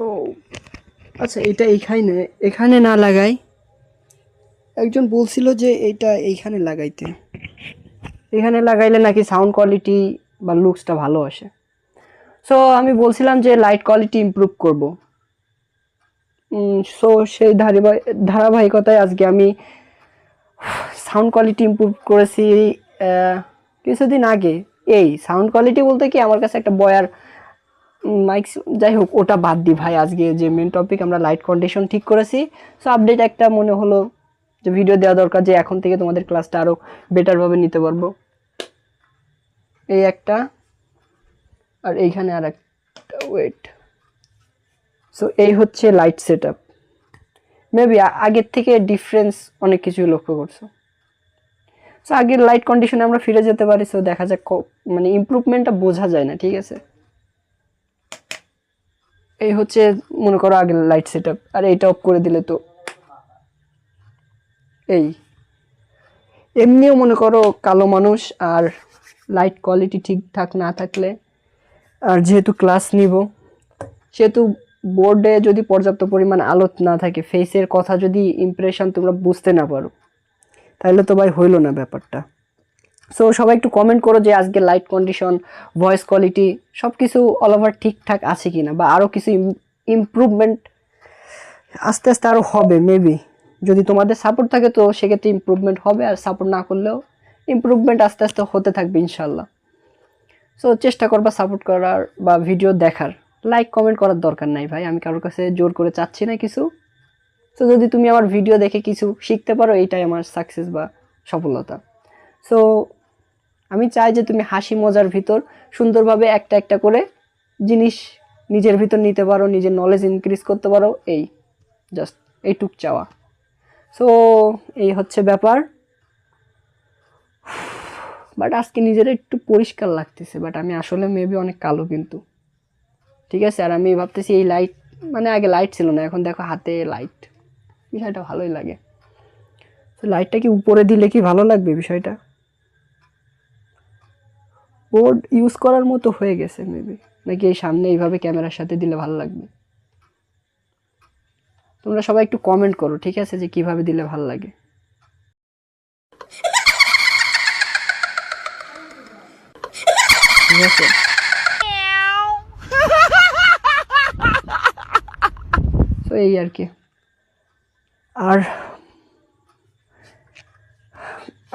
ও আচ্ছা, এটা এখানে না লাগাই, একজন বলছিল যে এটা এইখানে লাগাইতে, এখানে লাগাইলে নাকি সাউন্ড কোয়ালিটি বা লুকসটা ভালো আসে। সো আমি বলছিলাম যে লাইট কোয়ালিটি ইমপ্রুভ করব। সো সেই ধারাবাহিকতায় আজকে আমি সাউন্ড কোয়ালিটি ইমপ্রুভ করেছি কিছুদিন আগে। এই সাউন্ড কোয়ালিটি বলতে কি, আমার কাছে একটা বয়ার মাইক, যাই হোক ওটা বাদ দিই ভাই। আজকে যে মেন টপিক, আমরা লাইট কন্ডিশন ঠিক করেছি। সো আপডেট একটা মনে হলো যে ভিডিও দেওয়া দরকার, যে এখন থেকে তোমাদের ক্লাসটা আরও বেটারভাবে নিতে পারবো। এই একটা, আর এইখানে আর একটা, ওয়েট। সো এই হচ্ছে লাইট সেট আপ। মেবি আগের থেকে ডিফারেন্স অনেক কিছুই লক্ষ্য করছো। সো আগের লাইট কন্ডিশনে আমরা ফিরে যেতে পারি। সো দেখা যাক, মানে ইমপ্রুভমেন্টটা বোঝা যায় না, ঠিক আছে। এই হচ্ছে মনে করো আগের লাইট সেট আপ, আর এইটা অফ করে দিলে তো এই এমনিও মনে করো কালো মানুষ, আর লাইট কোয়ালিটি ঠিকঠাক না থাকলে, আর যেহেতু ক্লাস নিব, সেহেতু বোর্ডে যদি পর্যাপ্ত পরিমাণ আলো না থাকে, ফেসের কথা যদি ইমপ্রেশন তোমরা বুঝতে না পারো, তাহলে তো ভাই হইলো না ব্যাপারটা। সো সবাই একটু কমেন্ট করো যে আজকে লাইট কন্ডিশন, ভয়েস কোয়ালিটি সব কিছু অল ওভার ঠিকঠাক আছে কিনা, বা আরও কিছু ইমপ্রুভমেন্ট আস্তে আস্তে আরও হবে মেবি। যদি তোমাদের সাপোর্ট থাকে তো সেক্ষেত্রে ইমপ্রুভমেন্ট হবে, আর সাপোর্ট না করলেও ইমপ্রুভমেন্ট আস্তে আস্তে হতে থাকবে ইনশাল্লাহ। সো চেষ্টা করবা সাপোর্ট করার বা ভিডিও দেখার। লাইক কমেন্ট করার দরকার নাই ভাই, আমি কারোর কাছে জোর করে চাচ্ছি না কিছু। সো যদি তুমি আমার ভিডিও দেখে কিছু শিখতে পারো, এইটাই আমার সাকসেস বা সফলতা। সো আমি চাই যে তুমি হাসি মজার ভিতর সুন্দরভাবে একটা একটা করে জিনিস নিজের ভিতর নিতে পারো, নিজের নলেজ ইনক্রিজ করতে পারো, এই জাস্ট এইটুক চাওয়া। সো এই হচ্ছে ব্যাপার। বাট আজকে নিজের একটু পরিষ্কার লাগতেছে, বাট আমি আসলে মেবি অনেক কালো কিন্তু, ঠিক আছে। আর আমি ভাবতেছি এই লাইট, মানে আগে লাইট ছিল না, এখন দেখো হাতে লাইট, বিষয়টা ভালোই লাগে। তো লাইটটা কি উপরে দিলে কি ভালো লাগবে বিষয়টা? বোর্ড ইউজ করার মতো হয়ে গেছে মেবি, নাকি এই সামনে এইভাবে ক্যামেরার সাথে দিলে ভালো লাগবে? তোমরা সবাই একটু কমেন্ট করো, ঠিক আছে, যে কিভাবে দিলে ভালো লাগে। ঠিক আছে, তো এই আর কি। আর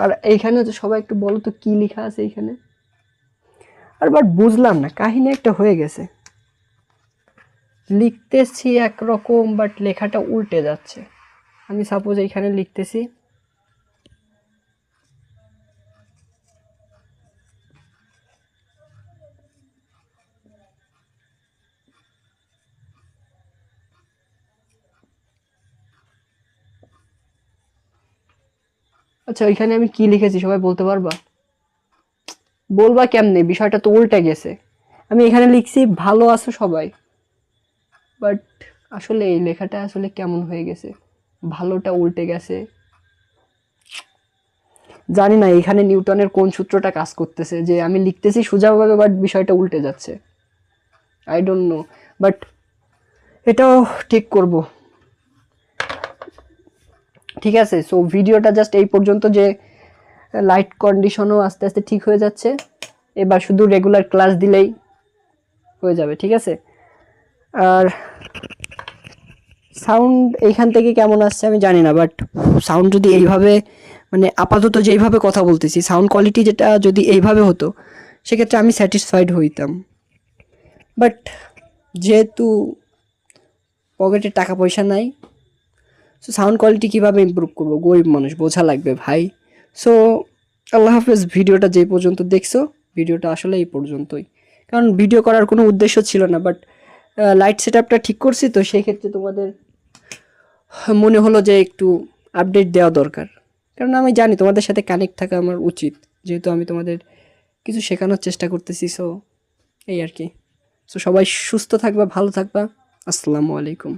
আর এইখানে তো সবাই একটু বলো তো কি লেখা আছে এইখানে। আর বাট বুঝলাম না, কাহিনী একটা হয়ে গেছে, লিখতেছি একরকম বাট লেখাটা উল্টে যাচ্ছে। আমি সাপোজ এইখানে লিখতেছি, আচ্ছা ওইখানে আমি কি লিখেছি সবাই বলতে পারবা? বলবা কেমনে, বিষয়টা তো উল্টে গেছে। আমি এখানে লিখছি ভালো আছো সবাই, বাট আসলে এই লেখাটা আসলে কেমন হয়ে গেছে, ভালোটা উল্টে গেছে। জানি না এখানে নিউটনের কোন সূত্রটা কাজ করতেছে, যে আমি লিখতেছি সোজাভাবে বাট বিষয়টা উল্টে যাচ্ছে। আই ডোন্ট নো, বাট এটাও ঠিক করব, ঠিক আছে। সো ভিডিওটা জাস্ট এই পর্যন্ত, যে লাইট কন্ডিশনও আস্তে আস্তে ঠিক হয়ে যাচ্ছে, এবার শুধু রেগুলার ক্লাস দিলেই হয়ে যাবে, ঠিক আছে। আর সাউন্ড এইখান থেকে কেমন আসছে আমি জানি না, বাট সাউন্ড যদি এইভাবে, মানে আপাতত যেইভাবে কথা বলতেছি, সাউন্ড কোয়ালিটি যেটা যদি এইভাবে হতো, সেক্ষেত্রে আমি স্যাটিসফাইড হইতাম। বাট যেহেতু পকেটে টাকা পয়সা নাই, সো সাউন্ড কোয়ালিটি কীভাবে ইমপ্রুভ করবো, গরিব মানুষ, বোঝা লাগবে ভাই। সো আল্লাহ হাফেজ। ভিডিওটা যে পর্যন্ত দেখছো, ভিডিওটা আসলে এই পর্যন্তই, কারণ ভিডিও করার কোনো উদ্দেশ্য ছিল না, বাট লাইট সেট আপটা ঠিক করছি, তো সেই ক্ষেত্রে তোমাদের মনে হলো যে একটু আপডেট দেওয়া দরকার, কারণ আমি জানি তোমাদের সাথে কানেক্ট থাকা আমার উচিত, যেহেতু আমি তোমাদের কিছু শেখানোর চেষ্টা করতেছি। সো এই আর কি। সো সবাই সুস্থ থাকবা, ভালো থাকবা। আসসালামু আলাইকুম।